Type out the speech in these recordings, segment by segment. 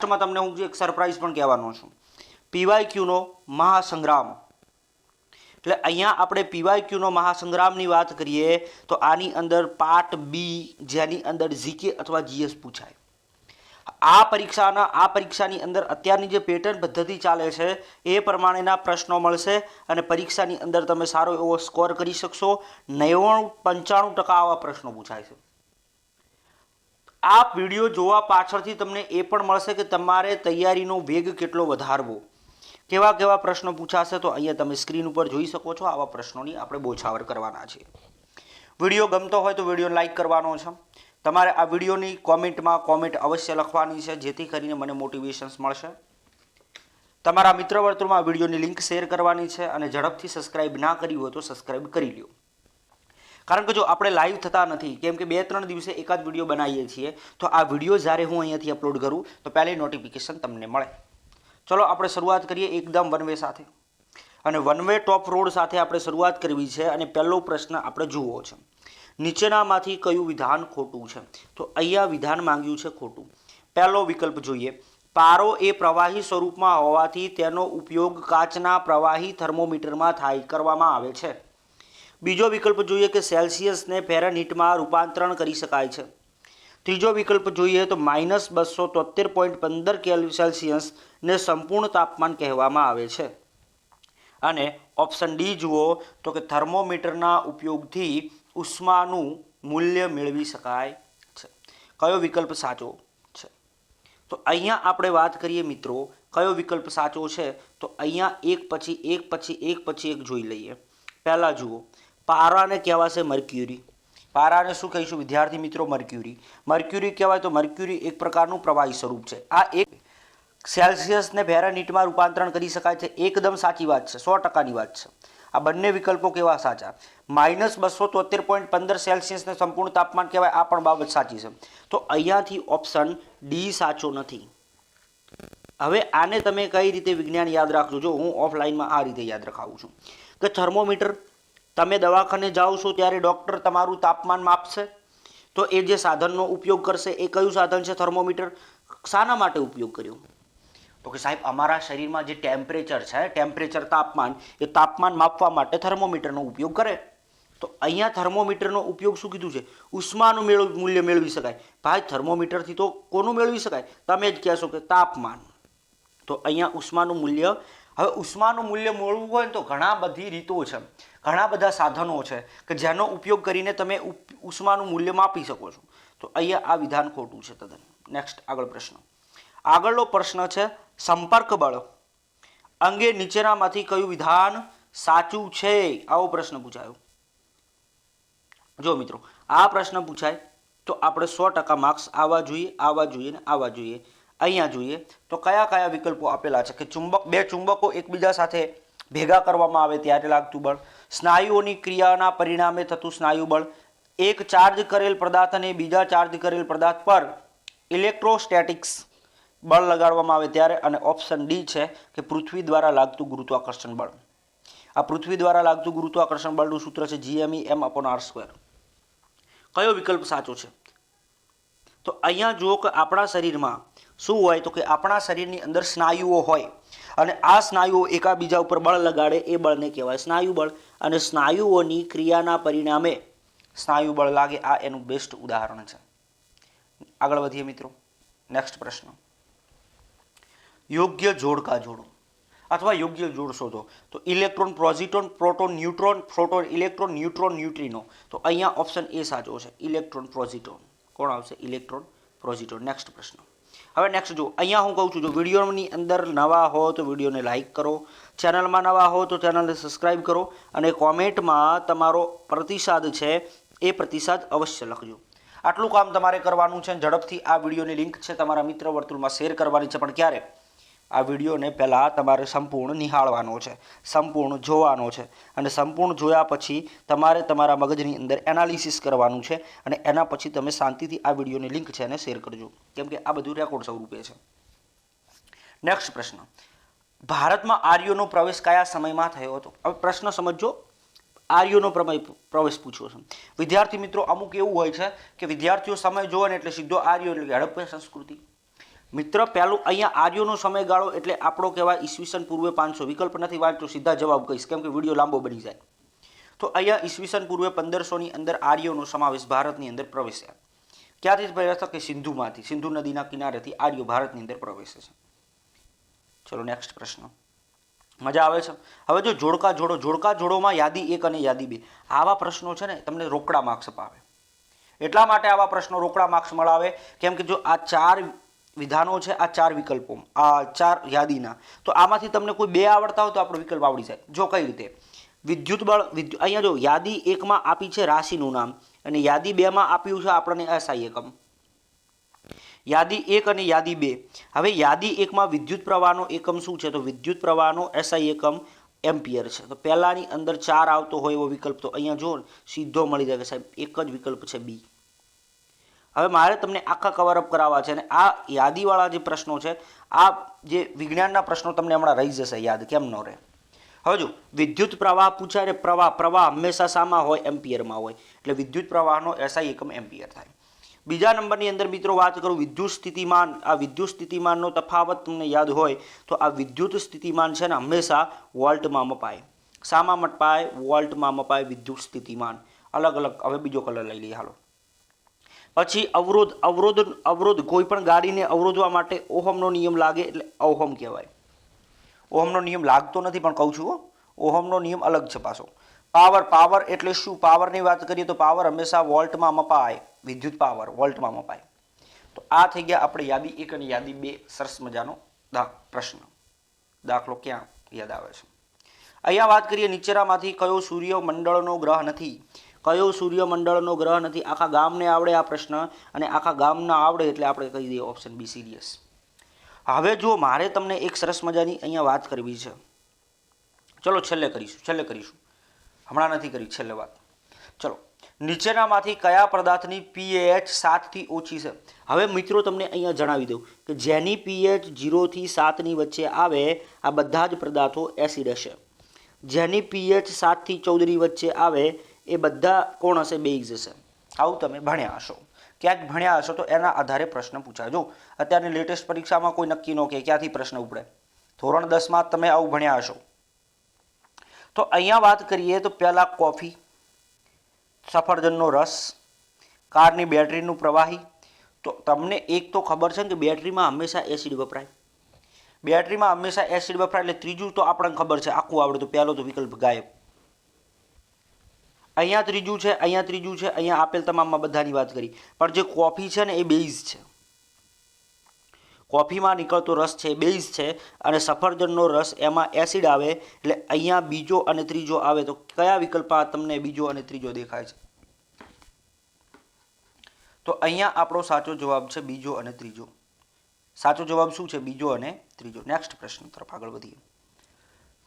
માં તમને હું એક સરપ્રાઈઝ પણ કહેવાનો છું. પીવાયક્યુનો મહાસંગ્રામ એટલે અહીંયા આપણે પીવાયક્યુનો મહાસંગ્રામની વાત કરીએ તો આની અંદર પાર્ટ બી જેની અંદર જીકે અથવા જીએસ પૂછાય. આ પરીક્ષાની અંદર અત્યારની જે પેટર્ન પદ્ધતિ ચાલે છે એ પ્રમાણેના પ્રશ્નો મળશે અને પરીક્ષાની અંદર તમે સારો એવો સ્કોર કરી શકશો. 95% આવા પ્રશ્નો પૂછાય છે. આ વિડીયો જોવા પાછળથી તમને એ પણ મળશે કે તમારે તૈયારીનો વેગ કેટલો વધારવો, કેવા કેવા પ્રશ્નો પૂછાશે. તો અહીંયા તમે સ્ક્રીન ઉપર જોઈ શકો છો. આવા પ્રશ્નોની આપણે બોછાવર કરવાના છે. વિડીયો ગમતો હોય તો વિડીયો લાઈક કરવાનો છે. તમારે આ વિડીયોની કોમેન્ટમાં કોમેન્ટ અવશ્ય લખવાની છે, જેથી કરીને મને મોટિવેશન્સ મળશે. તમારા મિત્ર વર્તુળમાં વિડીયોની લિંક શેર કરવાની છે અને ઝડપથી સબસ્ક્રાઇબ ના કરી હોય તો સબસ્ક્રાઇબ કરી લ્યો. કારણ કે જો આપણે લાઈવ થતા નથી, કેમ કે 2-3 દિવસે એકાદ વિડીયો બનાવીએ છીએ, તો આ વિડીયો જ્યારે હું અહીંયાથી અપલોડ કરું તો પહેલી નોટિફિકેશન તમને મળે. ચલો આપણે શરૂઆત કરીએ એકદમ વન વે સાથે, અને વન વે ટોપ રોડ સાથે આપણે શરૂઆત કરવી છે. અને પહેલો પ્રશ્ન આપણે જુઓ છે, નીચેનામાંથી કયું વિધાન ખોટું છે? તો અહીંયા વિધાન માંગ્યું છે ખોટું. પહેલો વિકલ્પ જોઈએ, પારો એ પ્રવાહી સ્વરૂપમાં હોવાથી તેનો ઉપયોગ કાચના પ્રવાહી થર્મોમીટરમાં કરવામાં આવે છે. બીજો વિકલ્પ જોઈએ કે સેલ્સિયસને ફેરનહીટમાં રૂપાંતરણ કરી શકાય છે. ત્રીજો વિકલ્પ જોઈએ તો -273.15 સેલ્સિયસને સંપૂર્ણ તાપમાન કહેવામાં આવે છે. અને ઓપ્શન ડી જુઓ તો કે થર્મોમીટરના ઉપયોગથી ઉષ્માનું મૂલ્ય મેળવી શકાય છે. કયો વિકલ્પ સાચો છે? તો અહીંયા આપણે વાત કરીએ મિત્રો, કયો વિકલ્પ સાચો છે? તો અહીંયા એક પછી એક જોઈ લઈએ. પહેલા જુઓ, પારાને કહેવાશે મર્ક્યુરી. પારાને શું કહીશું વિદ્યાર્થી મિત્રો? મર્ક્યુરી. મર્ક્યુરી કહેવાય તો મર્ક્યુરી એક પ્રકારનું પ્રવાહી સ્વરૂપ છે. આ એક સેલ્સિયસને ફેરનહીટમાં રૂપાંતરણ કરી શકાય છે. એકદમ સાચી વાત છે, 100%ની વાત છે. આ બંને વિકલ્પો કેવા સાચા? -273.15 સેલ્સિયસને સંપૂર્ણ તાપમાન કહેવાય, આ પણ બાબત સાચી છે. તો અહીંયાથી ઓપ્શન ડી સાચો નથી. હવે આને તમે કઈ રીતે વિજ્ઞાન યાદ રાખજો? જો હું ઓફલાઈનમાં આ રીતે યાદ રખાવું છું કે થર્મોમીટર, તમે દવાખાને જાઓ છો ત્યારે ડૉક્ટર તમારું તાપમાન માપશે, તો એ જે સાધનનો ઉપયોગ કરશે એ કયું સાધન છે? થર્મોમીટર. શાના માટે ઉપયોગ કર્યો? તો કે સાહેબ અમારા શરીરમાં જે ટેમ્પરેચર છે, ટેમ્પરેચર તાપમાન, એ તાપમાન માપવા માટે થર્મોમીટરનો ઉપયોગ કરે. તો અહીંયા થર્મોમીટરનો ઉપયોગ શું કીધું છે? ઉષ્માનું મૂલ્ય મેળવી શકાય. ભાઈ થર્મોમીટરથી તો કોનું મેળવી શકાય? તમે જ કહેશો કે તાપમાન. તો અહીંયા ઉષ્માનું મૂલ્ય. હવે ઉષ્માનું મૂલ્ય મેળવવું હોય ને તો ઘણા બધી રીતો છે, ઘણા બધા સાધનો છે કે જેનો ઉપયોગ કરીને તમે ઉષ્માનું મૂલ્ય માપી શકો છો. તો અહીંયા આ વિધાન ખોટું છે તદ્દન. નેક્સ્ટ આગળનો પ્રશ્ન છે, સંપર્ક બળ અંગે નીચેનામાંથી કયું વિધાન સાચું છે? આવો પ્રશ્ન પૂછાયો. જો મિત્રો, આ પ્રશ્ન પૂછાય તો આપણે 100% માર્ક્સ આવવા જોઈએ, આવવા જોઈએ ને આવવા જોઈએ. અહીંયા જોઈએ તો કયા કયા વિકલ્પો આપેલા છે કે બે ચુંબકો એકબીજા સાથે ભેગા કરવામાં આવે ત્યારે લાગતું બળ, સ્નાયુઓની ક્રિયાના પરિણામે થતું સ્નાયુ બળ, એક ચાર્જ કરેલ પદાર્થ અને બીજા ચાર્જ કરેલ પદાર્થ પર ઇલેક્ટ્રોસ્ટેટિક્સ બળ લગાડવામાં આવે ત્યારે, અને ઓપ્શન ડી છે કે પૃથ્વી દ્વારા લાગતું ગુરુત્વાકર્ષણ બળ. આ પૃથ્વી દ્વારા લાગતું ગુરુત્વાકર્ષણ બળનું સૂત્ર છે GME/m/r². કયો વિકલ્પ સાચો છે? તો અહીંયા જુઓ કે આપણા શરીરમાં શું હોય? તો કે આપણા શરીરની અંદર સ્નાયુઓ હોય અને આ સ્નાયુઓ એકાબીજા ઉપર બળ લગાડે, એ બળને કહેવાય સ્નાયુ બળ. અને સ્નાયુઓની ક્રિયાના પરિણામે સ્નાયુ બળ લાગે, આ એનું બેસ્ટ ઉદાહરણ છે. આગળ વધીએ મિત્રો. નેક્સ્ટ પ્રશ્ન, યોગ્ય જોડકા જોડો અથવા યોગ્ય જોડ શોધો. તો electron, positron, proton, neutron, proton, electron, neutron, neutrino. તો અહીંયા ઓપ્શન એ સાચો છે, ઇલેક્ટ્રોન, પ્રોઝિટ્રોન. કોણ આવશે? ઇલેક્ટ્રોન, પ્રોઝિટ્રોન. નેક્સ્ટ પ્રશ્ન. હવે નેક્સ્ટ જો, અહીંયા હું કહું છું, જો વિડીયોની અંદર નવા હો તો વિડીયોને લાઇક કરો, ચેનલમાં નવા હો તો ચેનલને સબસ્ક્રાઈબ કરો, અને કોમેન્ટમાં તમારો પ્રતિસાદ છે એ પ્રતિસાદ અવશ્ય લખજો. આટલું કામ તમારે કરવાનું છે. ઝડપથી આ વિડીયોની લિંક છે તમારા મિત્ર વર્તુળમાં શેર કરવાની છે. પણ ક્યારે? આ વિડીયોને પહેલાં તમારે સંપૂર્ણ નિહાળવાનો છે, સંપૂર્ણ જોવાનો છે, અને સંપૂર્ણ જોયા પછી તમારે તમારા મગજની અંદર એનાલિસિસ કરવાનું છે, અને એના પછી તમે શાંતિથી આ વિડીયોની લિંક છે એને શેર કરજો, કેમ કે આ બધું રેકોર્ડ સ્વરૂપે છે. નેક્સ્ટ પ્રશ્ન, ભારતમાં આર્યોનો પ્રવેશ કયા સમયમાં થયો હતો? હવે પ્રશ્ન સમજો. આર્યોનો પ્રવેશ પૂછ્યો છે. વિદ્યાર્થી મિત્રો, અમુક એવું હોય છે કે વિદ્યાર્થીઓ સમય જોવે ને એટલે સીધો આર્યો એટલે કે હડપ્પા સંસ્કૃતિ. મિત્ર પહેલું અહીંયા આર્યોનો સમયગાળો એટલે આપણો કહેવાય ઈસવીસન પૂર્વે 500. વિકલ્પ નથી વાંચતો, સીધા જવાબ કહીશ કેમ કે વિડીયો લાંબો બની જાય. તો અહીંયા ઈસવીસન પૂર્વે 1500ની અંદર આર્યોનો સમાવેશ ભારતની અંદર પ્રવેશ્યા. ક્યાંથી પ્રવેશ કે સિંધુમાંથી, સિંધુ નદીના કિનારેથી આર્યો ભારતની અંદર પ્રવેશે છે. ચલો નેક્સ્ટ પ્રશ્ન. મજા આવે છે. હવે જો જોડકા જોડો, જોડકા જોડોમાં યાદી 1 અને યાદી 2 આવા પ્રશ્નો છે ને તમને રોકડા માર્ક્સ અપાવે. એટલા માટે આવા પ્રશ્નો રોકડા માર્ક્સ મળાવે કેમ કે જો આ 4 વિધાનો છે, આ 4 વિકલ્પો, આ 4 યાદીના, તો આમાંથી તમને કોઈ 2 આવડતા હોય તો આપણો વિકલ્પ આવડી જાય. જો કઈ રીતે વિદ્યુત બળ, અહીંયા જો યાદી 1માં આપી છે રાશિનું નામ અને યાદી 2માં આપ્યું છે આપણને એસઆઈ એકમ. યાદી 1 અને યાદી 2. હવે યાદી 1માં વિદ્યુત પ્રવાહનો એકમ શું છે? તો વિદ્યુત પ્રવાહનો એસઆઈ એકમ એમ્પિયર છે. તો પહેલાની અંદર 4 આવતો હોય એવો વિકલ્પ તો અહીંયા જો સીધો મળી જાય કે સાહેબ એક જ વિકલ્પ છે બી. હવે મારે તમને આખા કવરઅપ કરાવવા છે અને આ યાદીવાળા જે પ્રશ્નો છે, આ જે વિજ્ઞાનના પ્રશ્નો તમને હમણાં રહી જશે યાદ, કેમ ન રહે. હવે જો વિદ્યુત પ્રવાહ પૂછાય, પ્રવાહ હંમેશા શામાં હોય? એમ્પિયરમાં હોય. એટલે વિદ્યુત પ્રવાહનો એસઆઈ એકમ એમ્પિયર થાય. બીજા નંબરની અંદર મિત્રો વાત કરું વિદ્યુત સ્થિતિમાન. આ વિદ્યુત સ્થિતિમાનનો તફાવત તમને યાદ હોય તો આ વિદ્યુત સ્થિતિમાન છે ને હંમેશા વોલ્ટમાં મપાય. શામાં મપાય? વોલ્ટમાં મપાય વિદ્યુત સ્થિતિમાન. અલગ અલગ. હવે બીજો કલર લઈ લઈએ હાલો. પછી અવરોધ કોઈ પણ ગાડીને અવરોધવા માટે ઓહમનો નિયમ લાગે એટલે ઓહમ કહેવાય. ઓહમનો નિયમ લાગતો નથી પણ કહું છું, ઓહમનો નિયમ અલગ છે પાછો. પાવર એટલે શું? પાવરની વાત કરીએ તો પાવર હંમેશા વોલ્ટમાં મપાય. વિદ્યુત પાવર વોલ્ટમાં મપાય. તો આ થઈ ગયા આપણે યાદી 1 અને યાદી 2. સરસ મજાનો પ્રશ્ન. દાખલો ક્યાં યાદ આવે છે? અહીંયા વાત કરીએ નીચેનામાંથી કયો સૂર્યમંડળનો ગ્રહ નથી? કયો સૂર્યમંડળનો ગ્રહ નથી? આખા ગામને આવડે આ પ્રશ્ન અને આખા ગામના આવડે એટલે આપણે કહી દઈએ ઓપ્શન બી સિરિયસ. હવે જો મારે તમને એક સરસ મજાની અહીંયા વાત કરવી છે. ચલો છેલ્લે કરીશું. હમણાં નથી કરી, છેલ્લે વાત. ચલો, નીચેનામાંથી કયા પદાર્થની pH 7 થી ઓછી છે? હવે મિત્રો તમને અહીંયા જણાવી દઉં કે જેની pH 0 થી 7 ની વચ્ચે આવે આ બધા જ પદાર્થો એસિડ હશે. જેની pH 7 થી 14 ની વચ્ચે આવે એ બધા કોણ હશે? બેઝ હશે. આવું તમે ભણ્યા હશો, ક્યાંક ભણ્યા હશો તો એના આધારે પ્રશ્ન પૂછાય. જો અત્યારની લેટેસ્ટ પરીક્ષામાં કોઈ નક્કી ન કે ક્યાંથી પ્રશ્ન ઉપડે. ધોરણ 10માં તમે આવું ભણ્યા હશો. તો અહીંયા વાત કરીએ તો પહેલા કોફી, સફરજનનો રસ, કારની બેટરીનું પ્રવાહી. તો તમને એક તો ખબર છે કે બેટરીમાં હંમેશા એસિડ વપરાય. બેટરીમાં હંમેશા એસિડ વપરાય એટલે ત્રીજું તો આપણને ખબર છે, આખું આવડે. તો પહેલો તો વિકલ્પ ગાયબ. અહીંયા ત્રીજું છે, અહીંયા આપેલ તમામમાં બધાની વાત કરી. પણ જે કોફી છે ને એ બેઝ છે. કોફીમાં નીકળતો રસ છે બેઝ છે અને સફરજનનો રસ એમાં એસિડ આવે એટલે અહીંયા બીજો અને ત્રીજો આવે. તો કયા વિકલ્પમાં તમને બીજો અને ત્રીજો દેખાય છે? તો અહીંયા આપણો સાચો જવાબ છે બીજો અને ત્રીજો. સાચો જવાબ શું છે? બીજો અને ત્રીજો. નેક્સ્ટ પ્રશ્ન તરફ આગળ વધીએ.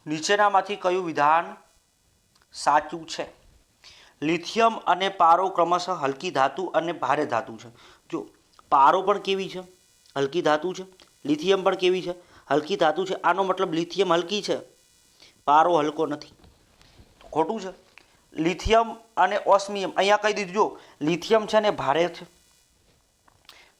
નીચેનામાંથી કયું વિધાન સાચું છે? લિથિયમ અને પારો ક્રમશઃ હલકી ધાતુ અને ભારે ધાતુ છે. જો પારો પણ કેવી છે? હલકી ધાતુ છે. લિથિયમ પણ કેવી છે? હલકી ધાતુ છે. આનો મતલબ લિથિયમ હલકી છે, પારો હલકો નથી. ખોટું છે. લિથિયમ અને ઓસ્મિયમ અહીંયા કહી દીધું. જો લિથિયમ છે ને ભારે છે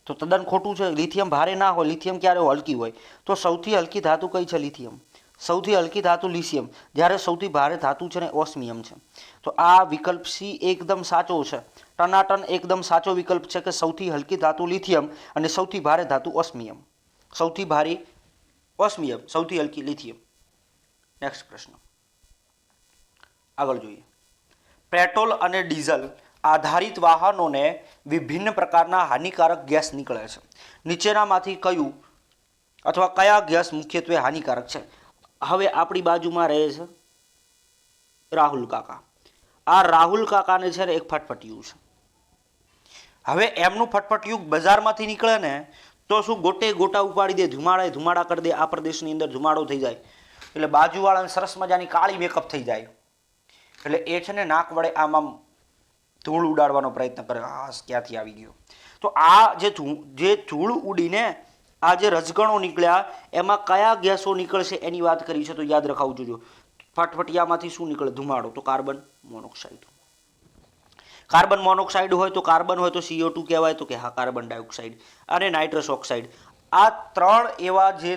તો તદ્દન ખોટું છે. લિથિયમ ભારે ના હોય, લિથિયમ ક્યારે હલકી હોય? તો સૌથી હલકી ધાતુ કઈ છે? લિથિયમ. સૌથી હલકી ધાતુ લિથિયમ, જ્યારે સૌથી ભારે ધાતુ છે ને ઓસ્મિયમ છે. તો આ વિકલ્પ સી એકદમ સાચો છે. ટનાટન એકદમ સાચો વિકલ્પ છે કે સૌથી હલકી ધાતુ લિથિયમ અને સૌથી ભારે ધાતુ ઓસ્મિયમ. સૌથી ભારે ઓસ્મિયમ, સૌથી હલકી લિથિયમ. નેક્સ્ટ પ્રશ્ન આગળ જોઈએ. પેટ્રોલ અને ડીઝલ આધારિત વાહનોને વિભિન્ન પ્રકારના હાનિકારક ગેસ નીકળે છે. નીચેનામાંથી કયું અથવા કયા ગેસ મુખ્યત્વે હાનિકારક છે? હવે આપણી બાજુમાં રહે છે રાહુલ કાકા. આ રાહુલ કાકાને છે ને એક ફટફટિયું છે. હવે એમનું ફટફટિયું બજારમાંથી નીકળે ને તો શું ગોટે ગોટા ઉપાડી દે, ધુમાડા કરી દે. આ પ્રદેશની અંદર ધુમાડો થઈ જાય એટલે બાજુવાળાને સરસ મજાની કાળી મેકઅપ થઈ જાય. એટલે એ છે ને નાક વડે આમ ધૂળ ઉડાડવાનો પ્રયત્ન કરે. ક્યાંથી આવી ગયો? તો આ જે ધૂળ ઉડીને આ જે રજગણો નીકળ્યા એમાં કયા ગેસો નીકળશે એની વાત કરી છે. તો યાદ રખાવું જોજો. ફટફટિયામાંથી શું નીકળે? ધુમાડો. તો કાર્બન મોનોક્સાઇડ. કાર્બન મોનોક્સાઇડ હોય તો કાર્બન હોય તો CO2 કહેવાય. તો કે હા કાર્બન ડાયોક્સાઇડ. અને નાઇટ્રસ ઓક્સાઇડ. આ ત્રણ એવા જે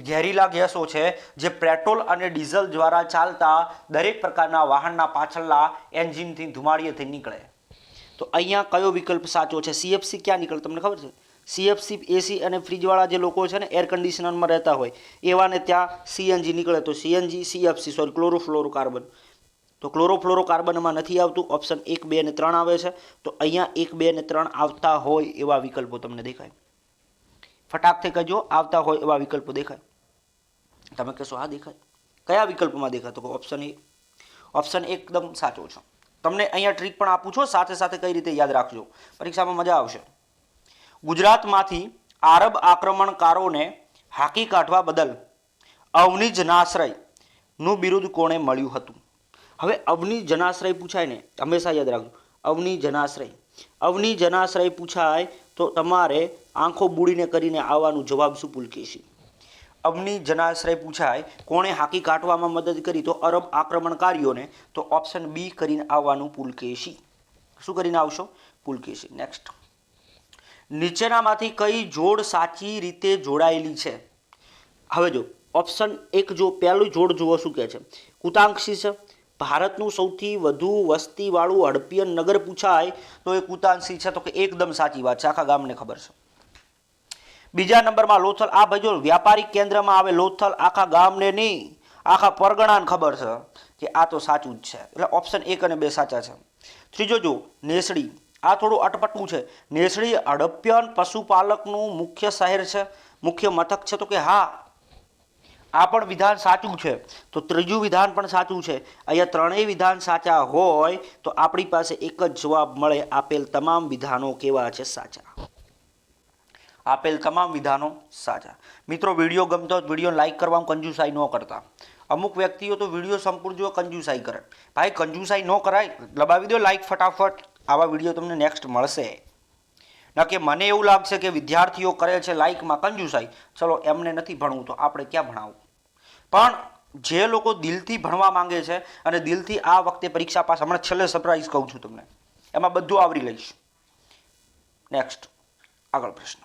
ઝેરીલા ગેસો છે જે પેટ્રોલ અને ડીઝલ દ્વારા ચાલતા દરેક પ્રકારના વાહનના પાછળના એન્જિનથી ધુમાડીએથી નીકળે. તો અહીંયા કયો વિકલ્પ સાચો છે? સીએફસી ક્યાં નીકળે તમને ખબર છે? સીએફસી એસી અને ફ્રીજવાળા જે લોકો છે ને, એર કન્ડિશનરમાં રહેતા હોય એવાને ત્યાં સીએનજી નીકળે. તો સીએનજી, સીએફસી સોરી ક્લોરોફ્લોરોકાર્બન. તો ક્લોરોફ્લોરોકાર્બનમાં નથી આવતું. ઓપ્શન 1, 2 અને 3 આવે છે. તો અહીંયા 1, 2 અને 3 આવતા હોય એવા વિકલ્પો તમને દેખાય. ફટાકથી કહેજો આવતા હોય એવા વિકલ્પો દેખાય. તમે કહેશો હા દેખાય. કયા વિકલ્પમાં દેખાય? તો ઓપ્શન એ. ઓપ્શન એકદમ સાચો છે. તમને અહીંયા ટ્રીક પણ આપું છું, સાથે સાથે કઈ રીતે યાદ રાખજો, પરીક્ષામાં મજા આવશે. ગુજરાતમાંથી આરબ આક્રમણકારોને હાંકી કાઢવા બદલ અવની જનાશ્રયનું બિરુદ કોણે મળ્યું હતું? હવે અવની જનાશ્રય પૂછાય ને, હંમેશા યાદ રાખજો, અવની જનાશ્રય. અવની જનાશ્રય પૂછાય તો તમારે આંખો બૂડીને કરીને આવવાનું જવાબ શું પુલકેશી? અવની જનાશ્રય પૂછાય કોણે હાંકી કાઢવામાં મદદ કરી? તો અરબ આક્રમણકારીઓને. તો ઓપ્શન બી કરીને આવવાનું પુલકેશી. શું કરીને આવશો? પુલકેશી. નેક્સ્ટ, નીચેનામાંથી કઈ જોડ સાચી રીતે જોડાયેલી છે? હવે જો ઓપ્શન 1 જો પહેલું જોડ જુઓ શું કહે છે? કુતાંક્ષી છે. ભારતનું સૌથી વધુ વસ્તીવાળું હડપિયન નગર પૂછાય તો એ કુતાંક્ષી છે. તો કે એકદમ સાચી વાત છે, આખા ગામને ખબર છે. બીજા નંબરમાં લોથલ. આ ભાઈ જો વ્યાપારિક કેન્દ્રમાં આવે લોથલ, આખા ગામને નહીં આખા પરગણાને ખબર છે કે આ તો સાચું જ છે. એટલે ઓપ્શન 1 અને 2 સાચા છે. ત્રીજો જો નેસડી. આ થોડું અટપટું છે. નેસડી હડપ્યન પશુપાલકનું મુખ્ય શહેર છે, મુખ્ય મથક છે. તો કે હા, આ પણ વિધાન સાચું છે. તો ત્રીજું વિધાન પણ સાચું છે. અહીંયા ત્રણેય વિધાન સાચા હોય તો આપણી પાસે એક જ જવાબ મળે. આપેલ તમામ વિધાનો કેવા છે? સાચા. આપેલ તમામ વિધાનો સાચા. મિત્રો, વિડીયો ગમતો વિડીયો લાઈક કરવામાં કંજુસાઈ ન કરતા. અમુક વ્યક્તિઓ તો વિડીયો સંપૂર્ણ જો કંજુસાઈ કરે. ભાઈ કંજુસાઈ ન કરાય, દબાવી દો લાઈક ફટાફટ. આવા વિડીયો તમને નેક્સ્ટ મળશે. ના કે મને એવું લાગશે કે વિદ્યાર્થીઓ કરે છે લાઈકમાં કંજુસાઈ, ચલો એમને નથી ભણવું તો આપણે ક્યાં ભણાવવું? પણ જે લોકો દિલથી ભણવા માંગે છે અને દિલથી આ વખતે પરીક્ષા પાસ, હમણાં છેલ્લે સરપ્રાઈઝ કહું છું તમને, એમાં બધું આવરી લઈશ. નેક્સ્ટ, આગળ પ્રશ્ન.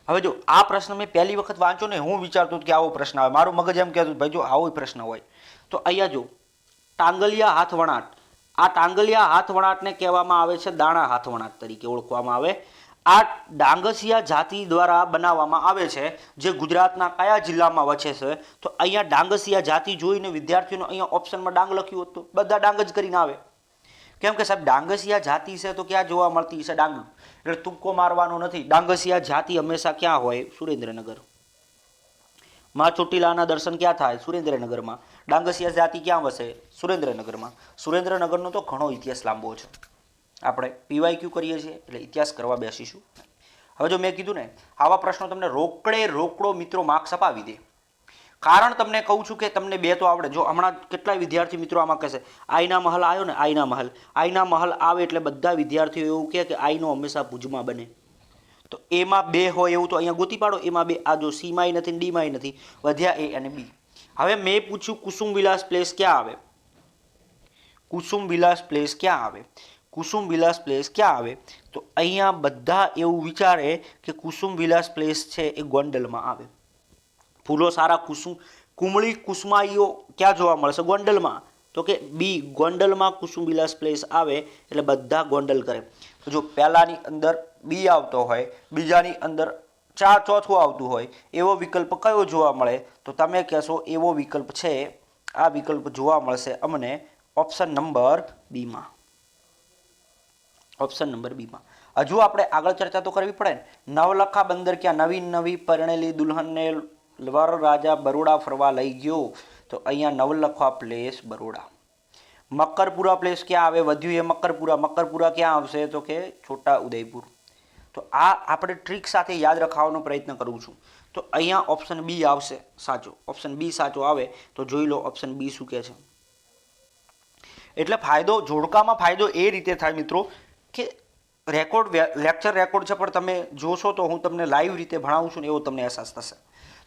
હવે જો આ પ્રશ્ન મેં પહેલી વખત વાંચ્યો ને, હું વિચારતો કે આવો પ્રશ્ન આવે, મારું મગજ એમ કહેતું ભાઈ જો આવો પ્રશ્ન હોય તો અહીંયા જો ટાંગલિયા હાથવણાટ. આ ટાંગલિયા હાથવણાટને કહેવામાં આવે છે દાણા હાથવણાટ તરીકે ઓળખવામાં આવે. આ ડાંગસિયા જાતિ દ્વારા બનાવવામાં આવે છે, જે ગુજરાતના કયા જિલ્લામાં વસે છે? તો અહીંયા ડાંગસિયા જાતિ જોઈને વિદ્યાર્થીઓને અહીંયા ઓપ્શનમાં ડાંગ લખ્યું હતું, બધા ડાંગ જ કરીને આવે. કેમ કે સાહેબ ડાંગસિયા જાતિ છે તો ક્યાં જોવા મળતી છે? ડાંગ. એટલે તુક્કો મારવાનો નથી. ડાંગસિયા જાતિ હંમેશા ક્યાં હોય? સુરેન્દ્રનગર. માં ચોટીલાના દર્શન ક્યાં થાય? સુરેન્દ્રનગરમાં. ડાંગસિયા જાતિ ક્યાં વસે? સુરેન્દ્રનગરમાં. સુરેન્દ્રનગરનો તો ઘણો ઇતિહાસ લાંબો છે. આપણે પીવાયક્યુ કરીએ છીએ એટલે ઇતિહાસ કરવા બેસીશું. હવે જો મેં કીધું ને, આવા પ્રશ્નો તમને રોકડો મિત્રો માર્ક્સ અપાવી દે. કારણ તમને કહું છું કે તમને બે તો આવડે. જો હમણાં કેટલાય વિદ્યાર્થી મિત્રો આમાં કહેશે આઈના મહલ આવ્યો ને, આઈના મહલ આવે એટલે બધા વિદ્યાર્થીઓ એવું કહે કે આઈનો હંમેશા ભુજમાં બને. તો એમાં 2 હોય એવું તો અહીંયા ગોતી પાડો. એમાં 2, આ જો સીમાંય નથી ડીમાંય નથી, વધ્યા એ અને બી. હવે મેં પૂછ્યું કુસુમ વિલાસ પ્લેસ ક્યાં આવે? કુસુમ વિલાસ પ્લેસ ક્યાં આવે? કુસુમ વિલાસ પ્લેસ ક્યાં આવે? તો અહીંયા બધા એવું વિચારે કે કુસુમ વિલાસ પ્લેસ છે એ ગોંડલમાં આવે. ફૂલો સારા કુમળી કુસમાઈઓ ક્યાં જોવા મળશે? ગોંડલમાં. તો કે બી, ગોંડલમાં કુસુમ વિલાસ પ્લેસ આવે એટલે બધા ગોંડલ કરે. તો જો પહેલાની અંદર બી આવતો હોય, બીજાની અંદર ચોથું આવતું હોય, એવો વિકલ્પ કયો જોવા મળે? તો તમે કહેશો એવો વિકલ્પ છે, આ વિકલ્પ જોવા મળશે અમને ઓપ્શન નંબર બીમાં. ઓપ્શન નંબર બીમાં. હજુ આપણે આગળ ચર્ચા તો કરવી પડે ને. નવલખા બંદર ક્યાં? નવી પરણેલી દુલ્હનને વર રાજા બરોડા ફરવા લઈ ગયો. તો અહીંયા નવલખા પ્લેસ બરોડા. મકરપુરા પ્લેસ ક્યાં આવે? વધ્યું એ મકરપુરા. મકરપુરા ક્યાં આવશે? તો કે છોટા ઉદયપુર. તો આ આપણે ટ્રીક સાથે યાદ રખાવવાનો પ્રયત્ન કરું છું. તો અહીંયા ઓપ્શન બી આવશે સાચો. ઓપ્શન બી સાચો આવે તો જોઈ લો ઓપ્શન બી શું કહે છે. એટલે ફાયદો, જોડકામાં ફાયદો એ રીતે થાય મિત્રો કે રેકોર્ડ લેક્ચર રેકોર્ડ છે પણ તમે જોશો તો હું તમને લાઈવ રીતે ભણાવું છું ને એવો તમને અહેસાસ થશે.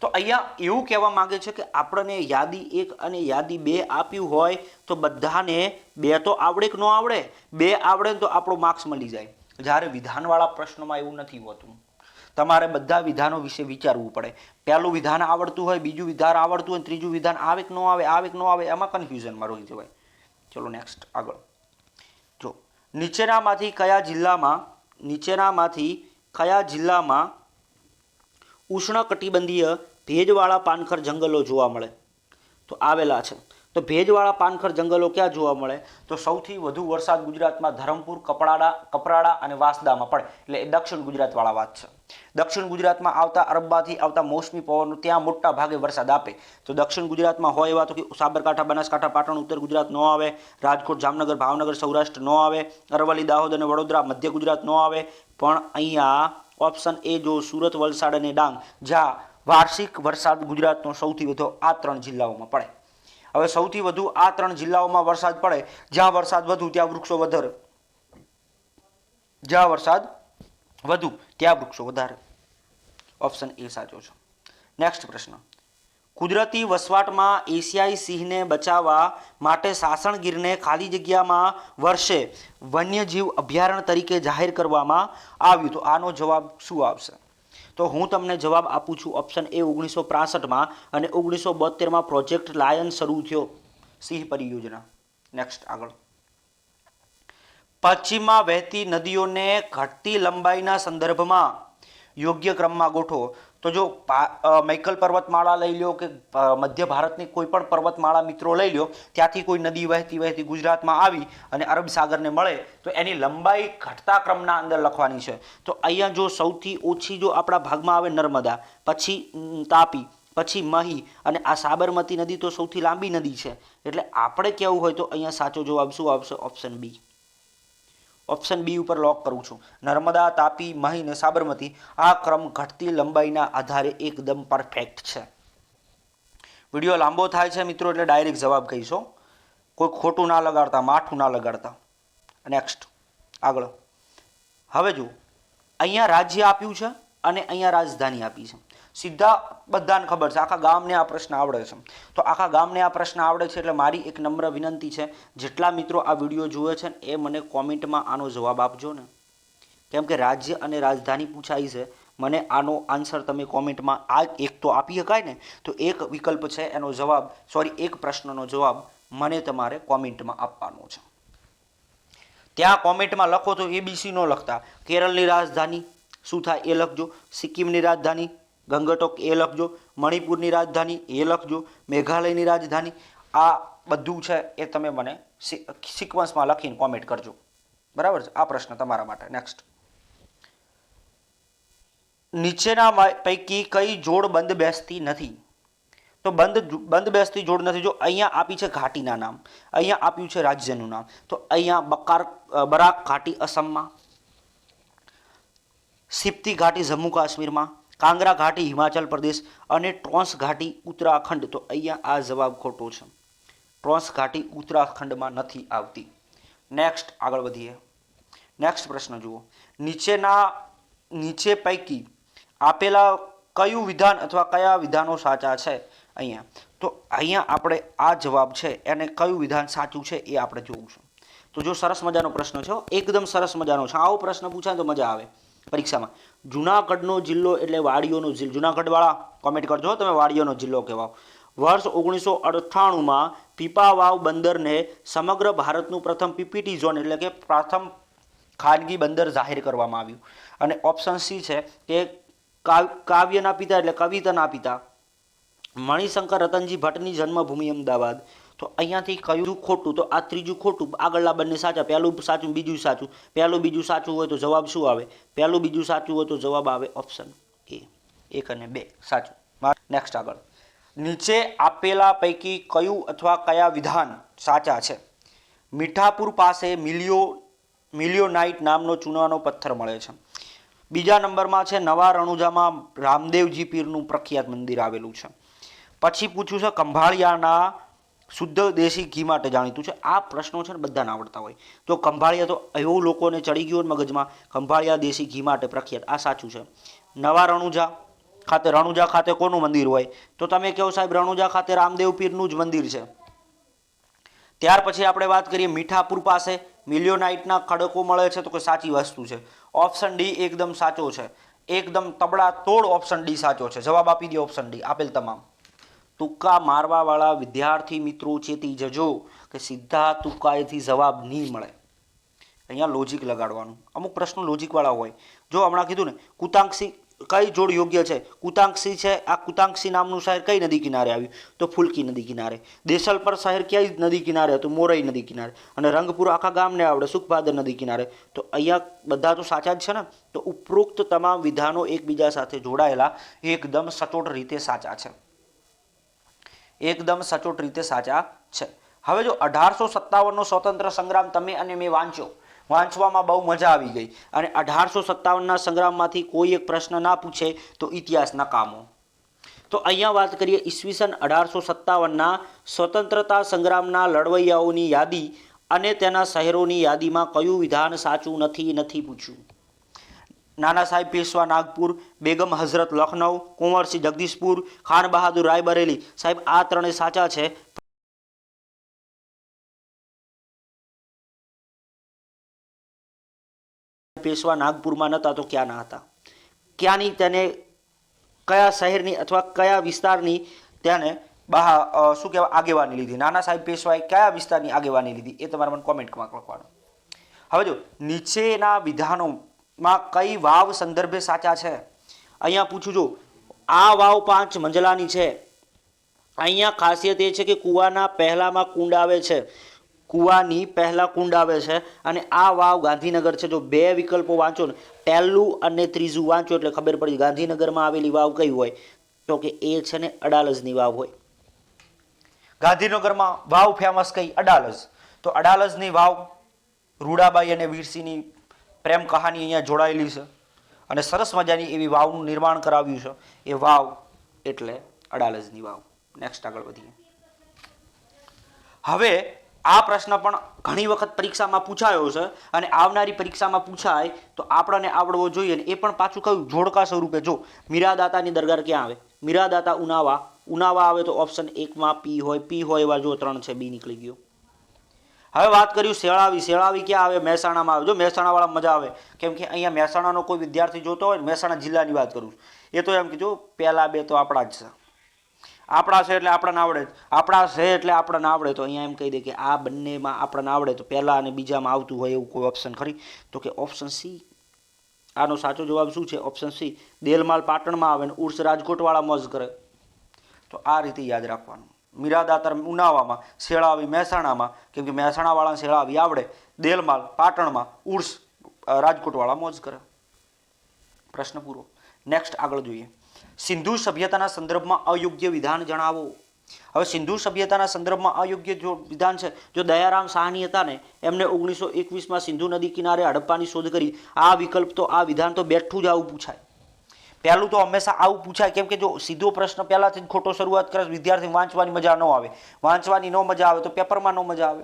તો અહીંયા એવું કહેવા માંગે છે કે આપણને યાદી 1 અને યાદી 2 આપ્યું હોય તો બધાને 2 તો આવડે કે ન આવડે? 2 આવડે તો આપણો માર્ક્સ મળી જાય. જ્યારે વિધાનવાળા પ્રશ્નોમાં એવું નથી હોતું. તમારે બધા વિધાનો વિશે વિચારવું પડે. પહેલું વિધાન આવડતું હોય, બીજું વિધાન આવડતું હોય, ત્રીજું વિધાન આવે કે ન આવે, આવે કે ન આવે, એમાં કન્ફ્યુઝનમાં રહી જવાય. ચલો નેક્સ્ટ આગળ જો નીચેનામાંથી કયા જિલ્લામાં ઉષ્ણકટિબંધીય ભેજવાળા પાનખર જંગલો જોવા મળે? તો આવેલા છે. તો ભેજવાળા પાનખર જંગલો ક્યાં જોવા મળે? તો સૌથી વધુ વરસાદ ગુજરાતમાં ધરમપુર, કપરાડા અને વાંસદામાં પડે. એટલે એ દક્ષિણ ગુજરાતવાળા વાત છે. દક્ષિણ ગુજરાતમાં આવતા અરબમાંથી આવતા મોસમી પવનો ત્યાં મોટા ભાગે વરસાદ આપે. તો દક્ષિણ ગુજરાતમાં હોય એવા તો કે સાબરકાંઠા, બનાસકાંઠા, પાટણ, ઉત્તર ગુજરાત ન આવે, રાજકોટ, જામનગર, ભાવનગર, સૌરાષ્ટ્ર ન આવે, અરવલ્લી, દાહોદ અને વડોદરા, મધ્ય ગુજરાત ન આવે. પણ અહીંયા ઓપ્શન એ જો સુરત, વલસાડ અને ડાંગ, જ્યાં વાર્ષિક વરસાદ ગુજરાતનો સૌથી વધુ આ 3 જિલ્લાઓમાં પડે. હવે સૌથી વધુ આ 3 જિલ્લાઓમાં વરસાદ પડે, જ્યાં વરસાદ વધુ ત્યાં વૃક્ષો વધારે, જ્યાં વરસાદ વધુ ત્યાં વૃક્ષો વધારે. ઓપ્શન એ સાચો છે. નેક્સ્ટ પ્રશ્ન, કુદરતી વસવાટમાં એશિયાઈ સિંહને બચાવવા માટે સાસણગીરને ખાલી જગ્યામાં વર્ષે વન્યજીવ અભયારણ્ય તરીકે જાહેર કરવામાં આવ્યું. તો આનો જવાબ શું આવશે? તો હું તમને જવાબ આપું છું. ઓપ્શન એ 1965માં અને 1972માં પ્રોજેક્ટ લાયન શરૂ થયો, સિંહ પરિયોજના. નેક્સ્ટ આગળ, પશ્ચિમમાં વહેતી નદીઓને ઘટતી લંબાઈના સંદર્ભમાં યોગ્ય ક્રમમાં ગોઠવો. તો જો મૈકલ પર્વતમાળા લઈ લો કે મધ્ય ભારતની કોઈ પણ પર્વતમાળા મિત્રો લઈ લો, ત્યાંથી કોઈ નદી વહેતી ગુજરાતમાં આવી અને અરબ સાગરને મળે તો એની લંબાઈ ઘટતા ક્રમના અંદર લખવાની છે. તો અહીંયા જો સૌથી ઓછી જો આપણા ભાગમાં આવે નર્મદા, પછી તાપી, પછી મહી અને આ સાબરમતી નદી તો સૌથી લાંબી નદી છે. એટલે આપણે કહેવું હોય તો અહીંયા સાચો જવાબ શું આવશે? Option B. ઓપ્શન બી ઉપર લોક કરું છું. નર્મદા, તાપી, મહી અને સાબરમતી આ ક્રમ ઘટતી લંબાઈના આધારે એકદમ પરફેક્ટ છે. વિડીયો લાંબો થાય છે મિત્રો એટલે ડાયરેક્ટ જવાબ કહીશો, કોઈ ખોટું ના લગાડતા, માઠું ના લગાડતા. નેક્સ્ટ આગળ, હવે જુઓ અહીંયા રાજ્ય આપ્યું છે અને અહીંયા રાજધાની આપી છે. સીધા બધાને ખબર છે, આખા ગામને આ પ્રશ્ન આવડે છે. તો આખા ગામને આ પ્રશ્ન આવડે છે એટલે મારી એક નમ્ર વિનંતી છે, જેટલા મિત્રો આ વિડીયો જુએ છે એ મને કોમેન્ટમાં આનો જવાબ આપજો ને, કેમ કે રાજ્ય અને રાજધાની પૂછાઈ છે. મને આનો આન્સર તમે કોમેન્ટમાં આ એક તો આપી શકાય ને, તો એક વિકલ્પ છે એનો જવાબ, એક પ્રશ્નનો જવાબ મને તમારે કોમેન્ટમાં આપવાનો છે. ત્યાં કોમેન્ટમાં લખો તો ABC નો લખતા, કેરળની રાજધાની શું થાય એ લખજો, સિક્કિમની રાજધાની ગંગટોક એ લખજો, મણિપુરની રાજધાની એ લખજો, મેઘાલયની રાજધાની, આ બધું છે એ તમે મને સિક્વન્સમાં લખીને કોમેન્ટ કરજો. બરાબર છે? આ પ્રશ્ન તમારા માટે. નેક્સ્ટ, નીચેના પૈકી કઈ જોડ બંધ બેસતી નથી? તો બંધ બેસતી જોડ નથી. જો અહીંયા આપી છે ઘાટીના નામ, અહીંયા આપ્યું છે રાજ્યનું નામ. તો અહીંયા બરાક ઘાટી અસમમાં, સિપ્તી ઘાટી જમ્મુ કાશ્મીરમાં, કાંગરા ઘાટી હિમાચલ પ્રદેશ અને ટ્રોન્સ ઘાટી ઉત્તરાખંડ. તો અહીંયા આ જવાબ ખોટો છે. ટ્રોન્સ ઘાટી ઉત્તરાખંડમાં નથી આવતી. નેક્સ્ટ આગળ વધીએ. નેક્સ્ટ પ્રશ્ન જુઓ, નીચે પૈકી આપેલા કયું વિધાન અથવા કયા વિધાનો સાચા છે? અહીંયા તો અહીંયા આપણે આ જવાબ છે એને કયું વિધાન સાચું છે એ આપણે જોવું છે. તો જો સરસ મજાનો પ્રશ્ન છે, એકદમ સરસ મજાનો છે. આવો પ્રશ્ન પૂછાય તો મજા આવે પરીક્ષામાં. જુનાગઢનો જિલ્લો એટલે વાડીઓનો જિલ્લો. જુનાગઢવાળા કોમેન્ટ કરજો તમે વાડીઓનો જિલ્લો કહેવાઓ. વર્ષ 1998માં પીપાવાવ બંદરને સમગ્ર ભારતનું પ્રથમ PPT ઝોન એટલે કે પ્રથમ ખાનગી બંદર જાહેર કરવામાં આવ્યું. અને ઓપ્શન સી છે કે કાવ્યના પિતા એટલે કવિતાના પિતા મણિશંકર રતનજી ભટ્ટની જન્મભૂમિ અમદાવાદ. તો અહીંયાથી કયું ખોટું? તો આ ત્રીજું ખોટું, આગળના બંને સાચા. પહેલું સાચું, બીજું સાચું. પહેલું બીજું સાચું હોય તો જવાબ શું આવે? પહેલું બીજું સાચું હોય તો જવાબ આવે ઓપ્શન એ, 1 અને 2 સાચું. નેક્સ્ટ આગળ, નીચે આપેલા પૈકી કયું અથવા કયા વિધાન સાચા છે? મીઠાપુર પાસે મિલિયોનાઇટ નામનો ચૂનાનો પથ્થર મળે છે. બીજા નંબરમાં છે નવા રણુજામાં રામદેવજી પીરનું પ્રખ્યાત મંદિર આવેલું છે. પછી પૂછ્યું છે ખંભાળિયાના શુદ્ધ દેશી ઘી માટે જાણીતું છે. આ પ્રશ્નો છે ને બધાને આવડતા હોય. તો ખંભાળિયા તો એવું લોકોને ચડી ગયું મગજમાં, ખંભાળિયા દેશી ઘી માટે પ્રખ્યાત. આ સાચું છે. નવા રણુજા ખાતે કોનું મંદિર હોય? તો તમે કહો સાહેબ રણુજા ખાતે રામદેવ પીરનું જ મંદિર છે. ત્યાર પછી આપણે વાત કરીએ મીઠાપુર પાસે મિલિયોનાઇટના ખડકો મળે છે. તો કે સાચી વસ્તુ છે. ઓપ્શન ડી એકદમ સાચો છે. એકદમ તબડા તોડ ઓપ્શન ડી સાચો છે. જવાબ આપી દો ઓપ્શન ડી આપેલ તમામ. તુક્કા મારવાવાળા વિદ્યાર્થી મિત્રો ચેતી જજો કે સીધા તુક્કાએથી જવાબ નહીં મળે. અહીંયા લોજિક લગાડવાનું. અમુક પ્રશ્નો લોજિકવાળા હોય. જો હમણાં કીધું ને કુતાંક્ષી કઈ જોડ યોગ્ય છે? કુતાંક્ષી છે. આ કુતાંક્ષી નામનું શહેર કઈ નદી કિનારે આવ્યું? તો ફુલકી નદી કિનારે. દેસલપર શહેર કઈ નદી કિનારે હતું? મોરઈ નદી કિનારે. અને રંગપુર આખા ગામને આવડે સુખભાદર નદી કિનારે. તો અહીંયા બધા તો સાચા જ છે ને. તો ઉપરોક્ત તમામ વિધાનો એકબીજા સાથે જોડાયેલા એકદમ સચોટ રીતે સાચા છે. એકદમ સચોટ રીતે સાચા છે. હવે જો 1857નો સ્વતંત્ર સંગ્રામ તમે અને મેં વાંચવામાં બહુ મજા આવી ગઈ. અને 1857ના સંગ્રામમાંથી કોઈ એક પ્રશ્ન ના પૂછે તો ઇતિહાસના કામો. તો અહીંયા વાત કરીએ ઈસવીસન 1857ના સ્વતંત્રતા સંગ્રામના લડવૈયાઓની યાદી અને તેના શહેરોની યાદીમાં કયું વિધાન સાચું નથી પૂછ્યું. નાના સાહેબ પેશવા નાગપુર, બેગમ હઝરત લખનઉ, કુંવરસિંહ જગદીશપુર, ખાન બહાદુર રાયબરેલી. સાહેબ આ ત્રણેય સાચા છે. પેશવા નાગપુરમાં નહોતા તો ક્યાં ના હતા? ક્યાંની તેને કયા શહેરની અથવા કયા વિસ્તારની તેને શું કહેવાય આગેવાની લીધી? નાના સાહેબ પેશવાએ કયા વિસ્તારની આગેવાની લીધી? એ તમારે મને કોમેન્ટમાં લખવાનું. હવે જો નીચેના વિધાનોમાં કઈ વાવ સંદર્ભે સાચા છે? અહીંયા પૂછું જો આ વાવ 5 મંજલાની છે. અહીંયા ખાસિયત એ છે કે કૂવાના પહેલામાં કુંડ આવે છે. કૂવાની પહેલા કુંડ આવે છે. અને આ વાવ ગાંધીનગર છે. જો બે વિકલ્પો વાંચો ને, પહેલું અને ત્રીજું વાંચો એટલે ખબર પડી ગાંધીનગરમાં આવેલી વાવ કઈ હોય? તો કે એ છે ને અડાલજની વાવ હોય. ગાંધીનગરમાં વાવ ફેમસ કઈ? અડાલજ. તો અડાલજની વાવ રૂડાબાઈ અને વીરસિંહની પ્રેમ કહાની અહીંયા જોડાયેલી છે. અને સરસ મજાની એવી વાવનું નિર્માણ કરાવ્યું છે. એ વાવ એટલે અડાલજની વાવ. નેક્સ્ટ આગળ વધીએ. હવે આ પ્રશ્ન પણ ઘણી વખત પરીક્ષામાં પૂછાયો છે અને આવનારી પરીક્ષામાં પૂછાય તો આપણને આવડવો જોઈએ. ને એ પણ પાછું કયું? જોડકા સ્વરૂપે. જો મીરાદાતાની દરગાહ ક્યાં આવે? મીરાદાતા ઉનાવા આવે તો ઓપ્શન 1માં પી હોય એવા જો 3 છે. બી નીકળી ગયો. હવે વાત કર્યું શેળાવી ક્યાં આવે? મહેસાણામાં આવે. જો મહેસાણાવાળા મજા આવે કેમ કે અહીંયા મહેસાણાનો કોઈ વિદ્યાર્થી જોતો હોય મહેસાણા જિલ્લાની વાત કરું એ તો એમ કીધું પહેલા બે તો આપણા જ છે. આપણા છે એટલે આપણને આવડે. આપણા છે એટલે આપણને આવડે. તો અહીંયા એમ કહી દે કે આ બંનેમાં આપણને આવડે તો પહેલા અને બીજામાં આવતું હોય એવું કોઈ ઓપ્શન ખરી? તો કે ઓપ્શન સી. આનો સાચો જવાબ શું છે? Option C. દેલમાલ પાટણમાં આવે ને ઉર્સ રાજકોટવાળા મોજ કરે. તો આ રીતે યાદ રાખવાનું. મીરાદાતાર ઉનાવામાં, શેળાવી મહેસાણામાં કેમ કે મહેસાણાવાળા શેળાવી આવડે, દેલમાલ પાટણમાં, ઉર્સ રાજકોટવાળા મોજ કરે. પ્રશ્ન પૂરો. નેક્સ્ટ આગળ જોઈએ. સિંધુ સભ્યતાના સંદર્ભમાં અયોગ્ય વિધાન જણાવો. હવે સિંધુ સભ્યતાના સંદર્ભમાં અયોગ્ય જો વિધાન છે, જો દયારામ સાહની હતા ને એમને 1921માં સિંધુ નદી કિનારે હડપ્પાની શોધ કરી. આ વિકલ્પ તો આ વિધાન તો બેઠું જ આવું પૂછાય. પહેલું તો હંમેશા આવું પૂછાય કેમ કે જો સીધો પ્રશ્ન પહેલાથી જ ખોટો શરૂઆત કરે વિદ્યાર્થી વાંચવાની મજા ન આવે. વાંચવાની ન મજા આવે તો પેપરમાં ન મજા આવે.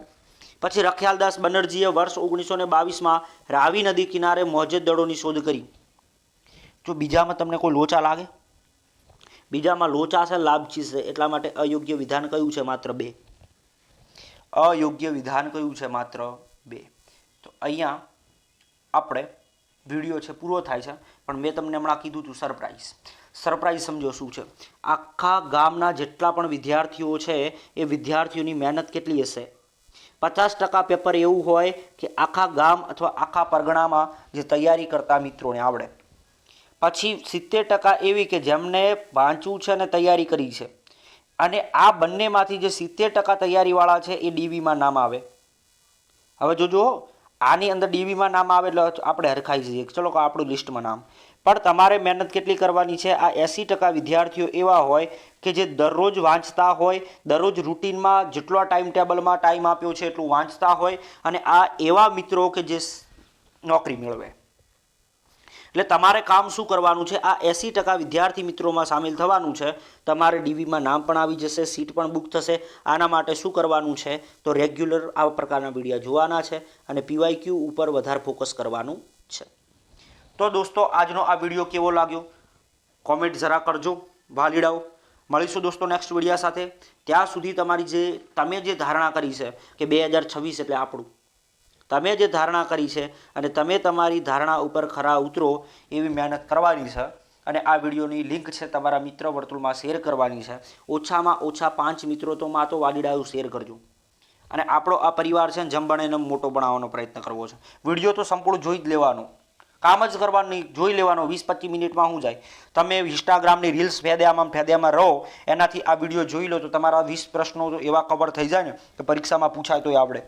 પછી રખિયાલદાસ બનર્જીએ વર્ષ 1922માં રાવી નદી કિનારે મોહજેદ દળોની શોધ કરી. જો બીજામાં તમને કોઈ લોચા લાગે? બીજામાં લોચા છે, લાભચીજ છે. એટલા માટે અયોગ્ય વિધાન કયું છે? માત્ર 2. અયોગ્ય વિધાન કયું છે? માત્ર 2. તો અહીંયા આપણે વિડીયો છે પૂરો થાય છે પણ મેં તમને હમણાં કીધું હતું સરપ્રાઈઝ સમજો શું છે? આખા ગામના જેટલા પણ વિદ્યાર્થીઓ છે એ વિદ્યાર્થીઓની મહેનત કેટલી હશે? 50% પેપર એવું હોય કે આખા ગામ અથવા આખા પરગણામાં જે તૈયારી કરતા મિત્રોને આવડે. પછી 70% એવી કે જેમને વાંચવું છે અને તૈયારી કરી છે. અને આ બંનેમાંથી જે 70% તૈયારીવાળા છે એ ડીવીમાં નામ આવે. હવે જોજો આની અંદર ડીવીમાં નામ આવે એટલે આપણે હરખાઈ જઈએ. ચલો કે આપણું લિસ્ટમાં નામ. પણ તમારે મહેનત કેટલી કરવાની છે? આ 80% વિદ્યાર્થીઓ એવા હોય કે જે દરરોજ વાંચતા હોય, દરરોજ રૂટીનમાં જેટલો ટાઈમ ટેબલમાં ટાઈમ આપ્યો છે એટલું વાંચતા હોય. અને આ એવા મિત્રો કે જે નોકરી મેળવે. એટલે તમારે કામ શું કરવાનું છે? આ 80% વિદ્યાર્થી મિત્રોમાં સામેલ થવાનું છે. તમારે ડીવીમાં નામ પણ આવી જશે, સીટ પણ બુક થશે. આના માટે શું કરવાનું છે? તો રેગ્યુલર આવા પ્રકારના વિડીયો જોવાના છે અને પીવાયક્યુ ઉપર વધારે ફોકસ કરવાનું છે. તો દોસ્તો આજનો આ વિડીયો કેવો લાગ્યો કોમેન્ટ જરા કરજો, વાલીડાઓ. મળીશું દોસ્તો નેક્સ્ટ વિડીયો સાથે. ત્યાં સુધી તમારી તમે જે ધારણા કરી છે કે 2026 એટલે આપણું, તમે જે ધારણા કરી છે અને તમે તમારી ધારણા ઉપર ખરા ઉતરો એવી મહેનત કરવાની છે અને આ વિડીયોની લિંક છે તમારા મિત્ર વર્તુળમાં શેર કરવાની છે. ઓછામાં ઓછા 5 મિત્રો તો વાલીડાયું શેર કરજો અને આપણો આ પરિવાર છે ને જેમ બને એમ મોટો બનાવવાનો પ્રયત્ન કરવો છે. વિડીયો તો સંપૂર્ણ જોઈ જ લેવાનો, કામ જ કરવાનું નહીં, જોઈ લેવાનો. 20-25 મિનિટમાં શું જાય, તમે ઇન્સ્ટાગ્રામની રીલ્સ ફેદ્યામાં રહો એનાથી આ વિડીયો જોઈ લો તો તમારા 20 પ્રશ્નો તો એવા કવર થઈ જાય ને કે પરીક્ષામાં પૂછાય તોય આવડે.